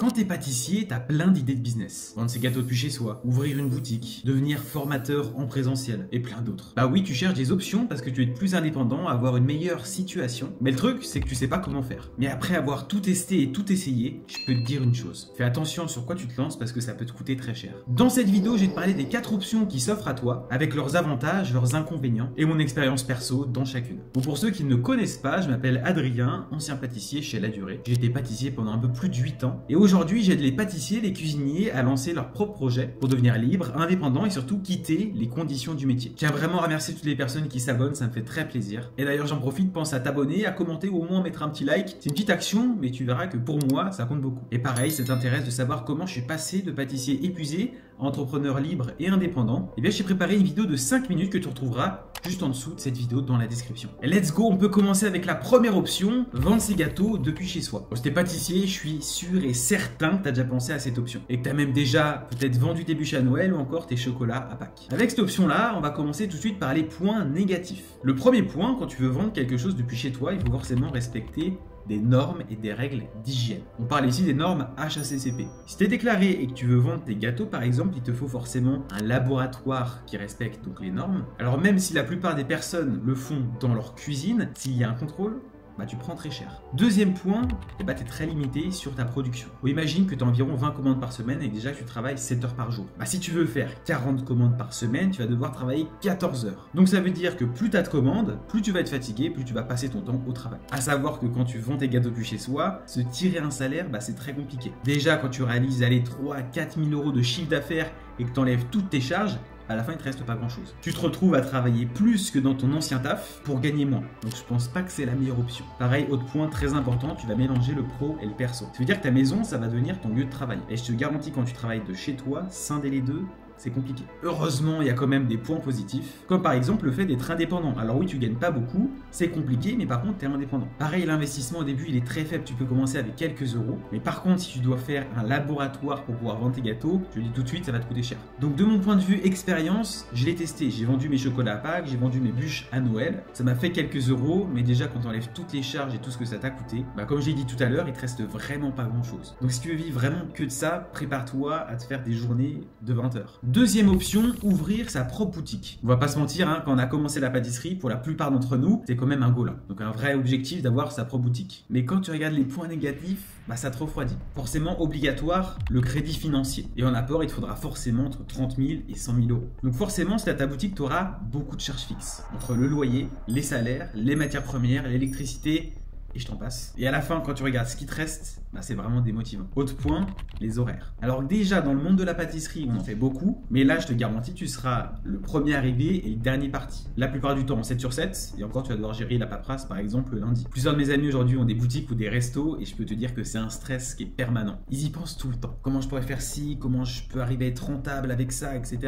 Quand t'es pâtissier, t'as plein d'idées de business. Vendre ses gâteaux depuis chez soi, ouvrir une boutique, devenir formateur en présentiel et plein d'autres. Bah oui, tu cherches des options parce que tu veux être plus indépendant, avoir une meilleure situation. Mais le truc, c'est que tu sais pas comment faire. Mais après avoir tout testé et tout essayé, je peux te dire une chose. Fais attention sur quoi tu te lances parce que ça peut te coûter très cher. Dans cette vidéo, je vais te parler des 4 options qui s'offrent à toi, avec leurs avantages, leurs inconvénients et mon expérience perso dans chacune. Bon, pour ceux qui ne me connaissent pas, je m'appelle Adrien, ancien pâtissier chez La Durée. J'ai été pâtissier pendant un peu plus de 8 ans. Et aujourd'hui, j'aide les pâtissiers, les cuisiniers à lancer leur propre projet pour devenir libre, indépendant et surtout quitter les conditions du métier. Je tiens vraiment à remercier toutes les personnes qui s'abonnent, ça me fait très plaisir. Et d'ailleurs, j'en profite, pense à t'abonner, à commenter ou au moins mettre un petit like. C'est une petite action, mais tu verras que pour moi, ça compte beaucoup. Et pareil, ça t'intéresse de savoir comment je suis passé de pâtissier épuisé à entrepreneur libre et indépendant. Et bien, j'ai préparé une vidéo de 5 minutes que tu retrouveras juste en dessous de cette vidéo dans la description. Et let's go, on peut commencer avec la première option, vendre ses gâteaux depuis chez soi. Bon, si t'es pâtissier, je suis sûr et certain que tu as déjà pensé à cette option et que tu as même déjà peut-être vendu tes bûches à Noël ou encore tes chocolats à Pâques. Avec cette option-là, on va commencer tout de suite par les points négatifs. Le premier point, quand tu veux vendre quelque chose depuis chez toi, il faut forcément respecter des normes et des règles d'hygiène. On parle ici des normes HACCP. Si tu es déclaré et que tu veux vendre tes gâteaux par exemple, il te faut forcément un laboratoire qui respecte donc les normes. Alors même si la plupart des personnes le font dans leur cuisine, s'il y a un contrôle, bah tu prends très cher. Deuxième point, tu es très limité sur ta production. Ou imagine que tu as environ 20 commandes par semaine et déjà que tu travailles 7 heures par jour. Bah si tu veux faire 40 commandes par semaine, tu vas devoir travailler 14 heures. Donc ça veut dire que plus tu as de commandes, plus tu vas être fatigué, plus tu vas passer ton temps au travail. À savoir que quand tu vends tes gâteaux depuis chez soi, se tirer un salaire, bah c'est très compliqué. Déjà quand tu réalises 3 à 4 000 euros de chiffre d'affaires et que tu enlèves toutes tes charges, à la fin, il ne te reste pas grand-chose. Tu te retrouves à travailler plus que dans ton ancien taf pour gagner moins. Donc, je pense pas que c'est la meilleure option. Pareil, autre point très important, tu vas mélanger le pro et le perso. Ça veut dire que ta maison, ça va devenir ton lieu de travail. Et je te garantis, quand tu travailles de chez toi, scinder les deux, c'est compliqué. Heureusement, il y a quand même des points positifs, comme par exemple le fait d'être indépendant. Alors oui, tu gagnes pas beaucoup, c'est compliqué, mais par contre, tu es indépendant. Pareil, l'investissement au début, il est très faible, tu peux commencer avec quelques euros. Mais par contre, si tu dois faire un laboratoire pour pouvoir vendre tes gâteaux, je te le dis tout de suite, ça va te coûter cher. Donc de mon point de vue expérience, je l'ai testé. J'ai vendu mes chocolats à Pâques, j'ai vendu mes bûches à Noël. Ça m'a fait quelques euros, mais déjà quand tu enlèves toutes les charges et tout ce que ça t'a coûté, bah comme j'ai dit tout à l'heure, il te reste vraiment pas grand chose. Donc si tu veux vivre vraiment que de ça, prépare-toi à te faire des journées de 20 heures. Deuxième option, ouvrir sa propre boutique. On va pas se mentir, quand on a commencé la pâtisserie, pour la plupart d'entre nous, c'est quand même un goal. Donc un vrai objectif d'avoir sa propre boutique. Mais quand tu regardes les points négatifs, bah ça te refroidit. Forcément obligatoire, le crédit financier. Et en apport, il te faudra forcément entre 30 000 et 100 000 euros. Donc forcément, si tu as ta boutique, tu auras beaucoup de charges fixes. Entre le loyer, les salaires, les matières premières, l'électricité, et je t'en passe. Et à la fin, quand tu regardes ce qui te reste, bah c'est vraiment démotivant. Autre point, les horaires. Alors déjà, dans le monde de la pâtisserie, on en fait beaucoup, mais là, je te garantis, tu seras le premier arrivé et le dernier parti. La plupart du temps, en 7 sur 7, et encore, tu vas devoir gérer la paperasse, par exemple, le lundi. Plusieurs de mes amis aujourd'hui ont des boutiques ou des restos, et je peux te dire que c'est un stress qui est permanent. Ils y pensent tout le temps. Comment je pourrais faire ci, comment je peux arriver à être rentable avec ça, etc.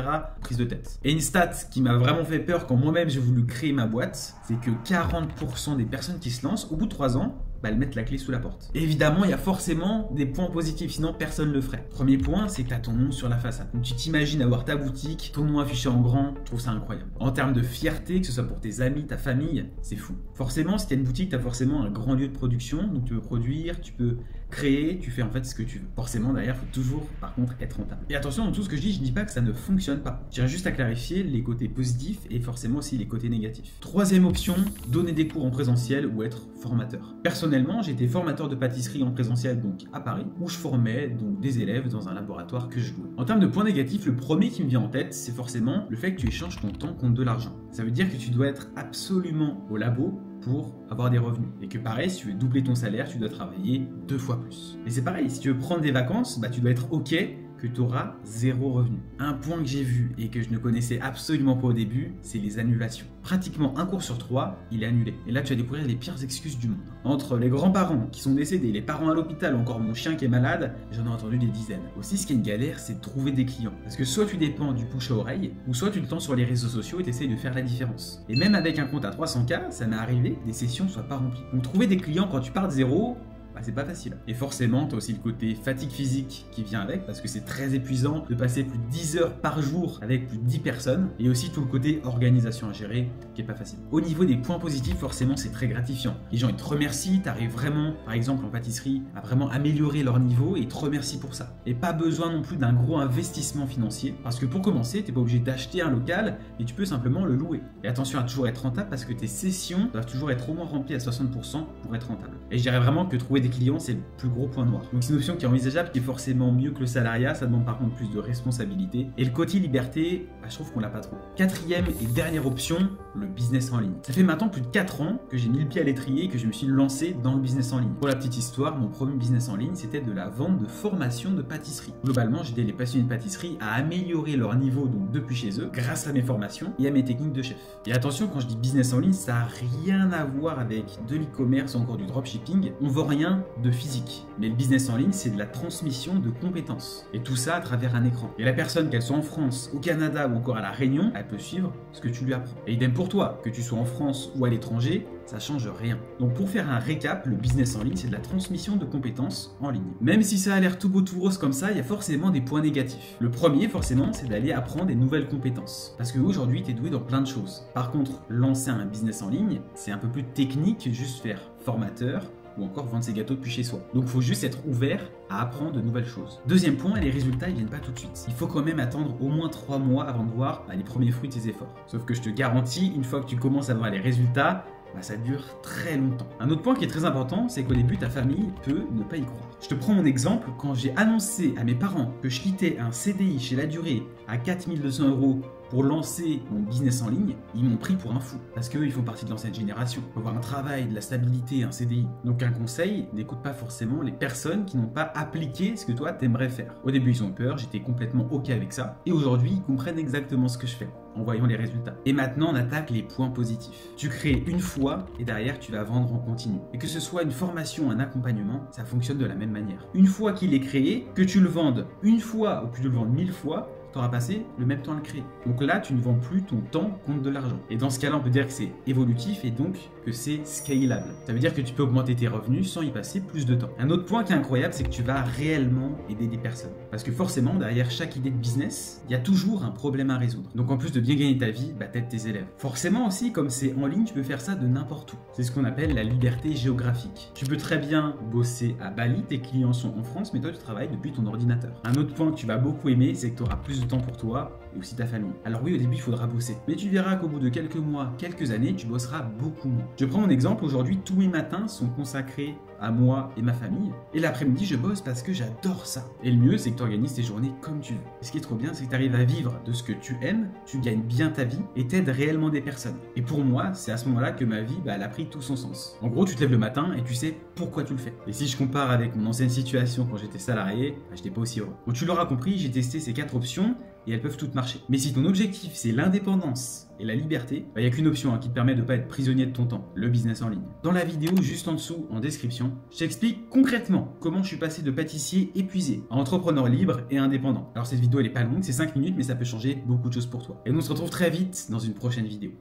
Prise de tête. Et une stat qui m'a vraiment fait peur quand moi-même j'ai voulu créer ma boîte, c'est que 40% des personnes qui se lancent, au bout de 3 ans, bah, elles mettent la clé sous la porte. Et évidemment, il y a forcément des points positifs, sinon personne ne le ferait. Premier point, c'est que tu as ton nom sur la façade. Donc tu t'imagines avoir ta boutique, ton nom affiché en grand, je trouve ça incroyable. En termes de fierté, que ce soit pour tes amis, ta famille, c'est fou. Forcément, si tu as une boutique, tu as forcément un grand lieu de production, donc tu peux produire, tu peux créer, tu fais en fait ce que tu veux. Forcément, derrière, il faut toujours, par contre, être rentable. Et attention, dans tout ce que je dis pas que ça ne fonctionne pas. Je tiens juste à clarifier les côtés positifs et forcément aussi les côtés négatifs. Troisième option, donner des cours en présentiel ou être formateur. Personnellement, j'ai été formateur de pâtisserie en présentiel, donc à Paris, où je formais donc des élèves dans un laboratoire que je louais. En termes de points négatifs, le premier qui me vient en tête, c'est forcément le fait que tu échanges ton temps contre de l'argent. Ça veut dire que tu dois être absolument au labo pour avoir des revenus. Et que pareil, si tu veux doubler ton salaire, tu dois travailler 2 fois plus. Et c'est pareil, si tu veux prendre des vacances, bah tu dois être OK que tu auras 0 revenu. Un point que j'ai vu et que je ne connaissais absolument pas au début, c'est les annulations. Pratiquement 1 cours sur 3, il est annulé. Et là, tu vas découvrir les pires excuses du monde. Entre les grands-parents qui sont décédés, les parents à l'hôpital, encore mon chien qui est malade, j'en ai entendu des dizaines. Aussi, ce qui est une galère, c'est de trouver des clients. Parce que soit tu dépends du bouche à oreille, ou soit tu le tends sur les réseaux sociaux et tu essayes de faire la différence. Et même avec un compte à 300K, ça m'est arrivé que des sessions ne soient pas remplies. Donc trouver des clients quand tu pars de zéro, bah, c'est pas facile. Et forcément, tu as aussi le côté fatigue physique qui vient avec, parce que c'est très épuisant de passer plus de 10 heures par jour avec plus de 10 personnes, et aussi tout le côté organisation à gérer qui est pas facile. Au niveau des points positifs, forcément, c'est très gratifiant. Les gens, ils te remercient, tu arrives vraiment, par exemple en pâtisserie, à vraiment améliorer leur niveau et ils te remercient pour ça. Et pas besoin non plus d'un gros investissement financier, parce que pour commencer, tu n'es pas obligé d'acheter un local, et tu peux simplement le louer. Et attention à toujours être rentable, parce que tes sessions doivent toujours être au moins remplies à 60% pour être rentable. Et je dirais vraiment que trouver des clients, c'est le plus gros point noir. Donc c'est une option qui est envisageable, qui est forcément mieux que le salariat, ça demande par contre plus de responsabilité. Et le côté liberté, bah, je trouve qu'on l'a pas trop. Quatrième et dernière option, le business en ligne. Ça fait maintenant plus de 4 ans que j'ai mis le pied à l'étrier et que je me suis lancé dans le business en ligne. Pour la petite histoire, mon premier business en ligne, c'était de la vente de formation de pâtisserie. Globalement, j'aidais les passionnés de pâtisserie à améliorer leur niveau donc depuis chez eux grâce à mes formations et à mes techniques de chef. Et attention, quand je dis business en ligne, ça n'a rien à voir avec de l'e-commerce ou encore du dropshipping. On vend rien de physique. Mais le business en ligne, c'est de la transmission de compétences. Et tout ça à travers un écran. Et la personne, qu'elle soit en France, au Canada ou encore à La Réunion, elle peut suivre ce que tu lui apprends. Et idem pour toi, que tu sois en France ou à l'étranger, ça change rien. Donc pour faire un récap, le business en ligne, c'est de la transmission de compétences en ligne. Même si ça a l'air tout beau tout rose comme ça, il y a forcément des points négatifs. Le premier, forcément, c'est d'aller apprendre des nouvelles compétences. Parce qu'aujourd'hui, tu es doué dans plein de choses. Par contre, lancer un business en ligne, c'est un peu plus technique que juste faire formateur ou encore vendre ses gâteaux depuis chez soi. Donc il faut juste être ouvert à apprendre de nouvelles choses. Deuxième point, les résultats ils viennent pas tout de suite. Il faut quand même attendre au moins 3 mois avant de voir les premiers fruits de tes efforts. Sauf que je te garantis, une fois que tu commences à voir les résultats, ça dure très longtemps. Un autre point qui est très important, c'est qu'au début, ta famille peut ne pas y croire. Je te prends mon exemple, quand j'ai annoncé à mes parents que je quittais un CDI chez La Durée à 4200 € pour lancer mon business en ligne, ils m'ont pris pour un fou. Parce qu'eux, ils font partie de l'ancienne génération. Il faut avoir un travail, de la stabilité, un CDI. Donc un conseil, n'écoute pas forcément les personnes qui n'ont pas appliqué ce que toi, t'aimerais faire. Au début, ils ont peur, j'étais complètement OK avec ça. Et aujourd'hui, ils comprennent exactement ce que je fais en voyant les résultats. Et maintenant, on attaque les points positifs. Tu crées une fois et derrière, tu vas vendre en continu. Et que ce soit une formation, un accompagnement, ça fonctionne de la même manière. Une fois qu'il est créé, que tu le vendes une fois ou que tu le vendes 1000 fois, tu auras passé le même temps à le créer. Donc là, tu ne vends plus ton temps contre de l'argent. Et dans ce cas-là, on peut dire que c'est évolutif et donc que c'est scalable. Ça veut dire que tu peux augmenter tes revenus sans y passer plus de temps. Un autre point qui est incroyable, c'est que tu vas réellement aider des personnes. Parce que forcément, derrière chaque idée de business, il y a toujours un problème à résoudre. Donc en plus de bien gagner ta vie, t'aides tes élèves. Forcément aussi, comme c'est en ligne, tu peux faire ça de n'importe où. C'est ce qu'on appelle la liberté géographique. Tu peux très bien bosser à Bali, tes clients sont en France, mais toi tu travailles depuis ton ordinateur. Un autre point que tu vas beaucoup aimer, c'est que tu auras plus de temps pour toi et aussi ta famille. Alors oui, au début, il faudra bosser. Mais tu verras qu'au bout de quelques mois, quelques années, tu bosseras beaucoup moins. Je prends mon exemple, aujourd'hui, tous mes matins sont consacrés à moi et ma famille. Et l'après-midi, je bosse parce que j'adore ça. Et le mieux, c'est que tu organises tes journées comme tu veux. Et ce qui est trop bien, c'est que tu arrives à vivre de ce que tu aimes, tu gagnes bien ta vie et t'aides réellement des personnes. Et pour moi, c'est à ce moment-là que ma vie, elle a pris tout son sens. En gros, tu te lèves le matin et tu sais pourquoi tu le fais. Et si je compare avec mon ancienne situation quand j'étais salarié, j'étais pas aussi heureux. Donc tu l'auras compris, j'ai testé ces 4 options et elles peuvent toutes marcher. Mais si ton objectif, c'est l'indépendance et la liberté, il n'y a qu'une option qui te permet de ne pas être prisonnier de ton temps, le business en ligne. Dans la vidéo juste en dessous, en description, je t'explique concrètement comment je suis passé de pâtissier épuisé à entrepreneur libre et indépendant. Alors cette vidéo, elle est pas longue, c'est 5 minutes, mais ça peut changer beaucoup de choses pour toi. Et nous on se retrouve très vite dans une prochaine vidéo.